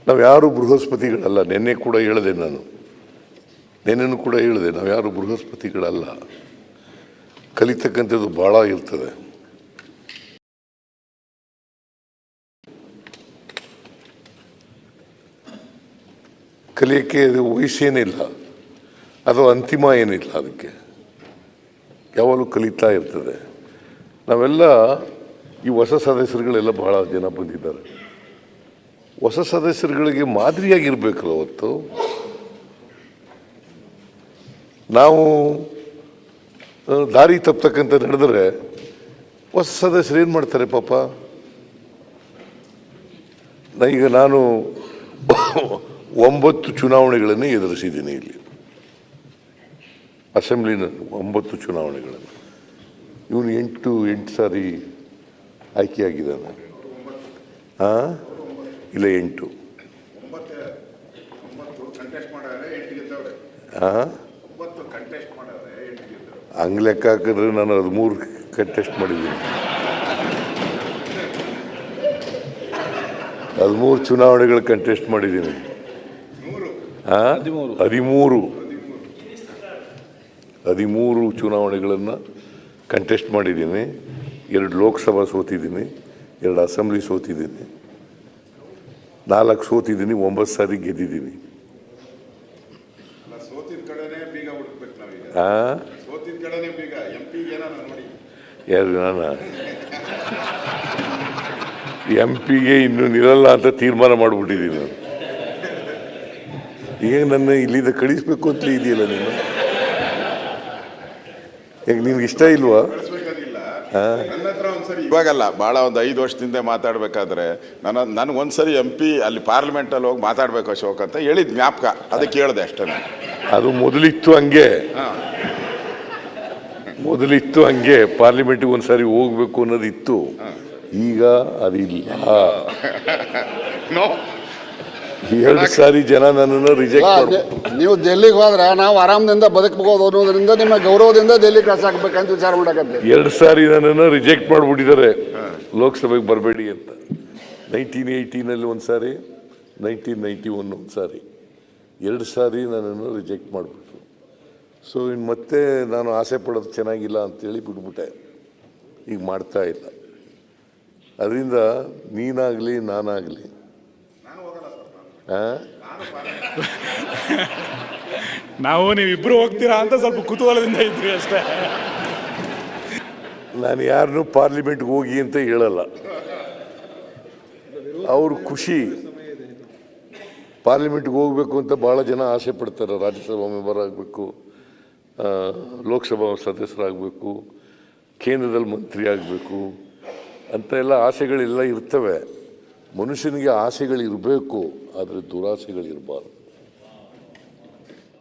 ನಾವು ಯಾರು ಬೃಹಸ್ಪತಿಗಳಲ್ಲ. ನಿನ್ನೆ ಕೂಡ ಹೇಳಿದೆ ನಾನು, ನಿನ್ನೆನೂ ಕೂಡ ಹೇಳಿದೆ, ನಾವು ಯಾರು ಬೃಹಸ್ಪತಿಗಳಲ್ಲ. ಕಲಿತಕ್ಕಂಥದ್ದು ಭಾಳ ಇರ್ತದೆ. ಕಲಿಯೋಕ್ಕೆ ಅದು ವಯಸ್ಸೇನಿಲ್ಲ, ಅದು ಅಂತಿಮ ಏನಿಲ್ಲ. ಅದಕ್ಕೆ ಯಾವಾಗಲೂ ಕಲಿತಾ ಇರ್ತದೆ. ನಾವೆಲ್ಲ ಈ ಹೊಸ ಸದಸ್ಯರುಗಳೆಲ್ಲ ಭಾಳ ಜನ ಬಂದಿದ್ದಾರೆ. ಹೊಸ ಸದಸ್ಯರುಗಳಿಗೆ ಮಾದರಿಯಾಗಿರ್ಬೇಕಲ್ಲ. ಅವತ್ತು ನಾವು ದಾರಿ ತಪ್ಪತಕ್ಕಂಥ ನಡೆದರೆ ಹೊಸ ಸದಸ್ಯರು ಏನು ಮಾಡ್ತಾರೆ ಪಾಪ. ಈಗ ನಾನು 9 ಚುನಾವಣೆಗಳನ್ನು ಎದುರಿಸಿದ್ದೀನಿ. ಇಲ್ಲಿ ಅಸೆಂಬ್ಲಿನ 9 ಚುನಾವಣೆಗಳನ್ನು. ಇವನು 8 ಸಾರಿ ಆಯ್ಕೆಯಾಗಿದ್ದಾನೆ. ಇಲ್ಲ 8. ಹಂಗೆ ಲೆಕ್ಕ ಹಾಕಿದ್ರೆ ನಾನು 13 ಕಂಟೆಸ್ಟ್ ಮಾಡಿದ್ದೀನಿ. 13 ಚುನಾವಣೆಗಳು ಕಂಟೆಸ್ಟ್ ಮಾಡಿದ್ದೀನಿ. 13 ಚುನಾವಣೆಗಳನ್ನು ಕಂಟೆಸ್ಟ್ ಮಾಡಿದ್ದೀನಿ. 2 ಲೋಕಸಭಾ ಸೋತಿದ್ದೀನಿ, 2 ಅಸೆಂಬ್ಲಿ ಸೋತಿದ್ದೀನಿ, 4 ಸೋತಿದ್ದೀನಿ, 9 ಸಾರಿ ಗೆದ್ದಿದ್ದೀನಿ. ಯಾರು ನಾನು MP ಗೆ ಇನ್ನೂ ನಿಲ್ಲಲ್ಲ ಅಂತ ತೀರ್ಮಾನ ಮಾಡಿಬಿಟ್ಟಿದ್ದೀನಿ ನಾನು. ಈಗ ನನ್ನ ಇಲ್ಲಿಂದ ಕಳಿಸ್ಬೇಕು ಅಂತಲೇ ಇದೆಯಲ್ಲ ನೀನು. ಈಗ ನಿನ್ಗೆ ಇಷ್ಟ ಇಲ್ವಾ? ಇವಾಗಲ್ಲ, ಭಾಳ ಒಂದು 5 ವರ್ಷದಿಂದ ಮಾತಾಡ್ಬೇಕಾದ್ರೆ ನನಗೊಂದ್ಸರಿ MP ಅಲ್ಲಿ ಪಾರ್ಲಿಮೆಂಟಲ್ಲಿ ಹೋಗಿ ಮಾತಾಡ್ಬೇಕು ಅಶೋಕ್ ಅಂತ ಹೇಳಿದ್ ಜ್ಞಾಪಕ. ಅದಕ್ಕೆ ಹೇಳಿದೆ ಅಷ್ಟೇ. ಅದು ಮೊದಲಿತ್ತು ಹಂಗೆ ಪಾರ್ಲಿಮೆಂಟ್ಗೆ ಒಂದ್ಸರಿ ಹೋಗ್ಬೇಕು ಅನ್ನೋದಿತ್ತು. ಈಗ ಅದಿಲ್ಲ. 2 ಸಾರಿ ಜನ ನನ್ನನ್ನು ರಿಜೆಕ್ಟ್. ನೀವು ಡೆಲ್ಲಿಗೆ ಹೋದ್ರೆ ನಾವು ಆರಾಮದಿಂದ ಬದುಕಬಹುದು ಅನ್ನೋದ್ರಿಂದ ನಿಮ್ಮ ಗೌರವದಿಂದ ಡೆಲ್ಲಿ ಕಳ್ಸಾಕ್ಬೇಕಂತ ವಿಚಾರ ಮಾಡಕತ್ತೆ. 2 ಸಾರಿ ನನ್ನನ್ನು ರಿಜೆಕ್ಟ್ ಮಾಡಿಬಿಟ್ಟಿದ್ದಾರೆ ಲೋಕಸಭೆಗೆ ಬರಬೇಡಿ ಅಂತ. 1918 ಒಂದು ಸಾರಿ, 1991 ಒಂದು ಸಾರಿ, 2 ಸಾರಿ ನನ್ನನ್ನು ರಿಜೆಕ್ಟ್ ಮಾಡಿಬಿಟ್ರು. ಸೊ ಇನ್ನು ಮತ್ತೆ ನಾನು ಆಸೆ ಪಡೋದು ಚೆನ್ನಾಗಿಲ್ಲ ಅಂತೇಳಿ ಬಿಟ್ಬಿಟ್ಟೆ. ಈಗ ಮಾಡ್ತಾ ಇಲ್ಲ. ಅದರಿಂದ ನೀನಾಗಲಿ ನಾನಾಗಲಿ ನಾವು ನೀವಿಬ್ರು ಹೋಗ್ತೀರಾ ಅಂತ ಸ್ವಲ್ಪ ಕುತೂಹಲದಿಂದ ಇದ್ರಿ ಅಷ್ಟೇ. ನಾನು ಯಾರನ್ನೂ ಪಾರ್ಲಿಮೆಂಟ್ಗೆ ಹೋಗಿ ಅಂತ ಹೇಳಲ್ಲ. ಅವ್ರ ಖುಷಿ. ಪಾರ್ಲಿಮೆಂಟ್ಗೆ ಹೋಗ್ಬೇಕು ಅಂತ ಭಾಳ ಜನ ಆಸೆ ಪಡ್ತಾರೆ. ರಾಜ್ಯಸಭಾ ಮೆಂಬರ್ ಆಗಬೇಕು, ಲೋಕಸಭಾ ಸದಸ್ಯರಾಗಬೇಕು, ಕೇಂದ್ರದಲ್ಲಿ ಮಂತ್ರಿ ಆಗಬೇಕು ಅಂತ ಎಲ್ಲ ಆಸೆಗಳೆಲ್ಲ ಇರ್ತವೆ. ಮನುಷ್ಯನಿಗೆ ಆಸೆಗಳಿರಬೇಕು, ಆದರೆ ದುರಾಸೆಗಳಿರಬಾರ್ದು.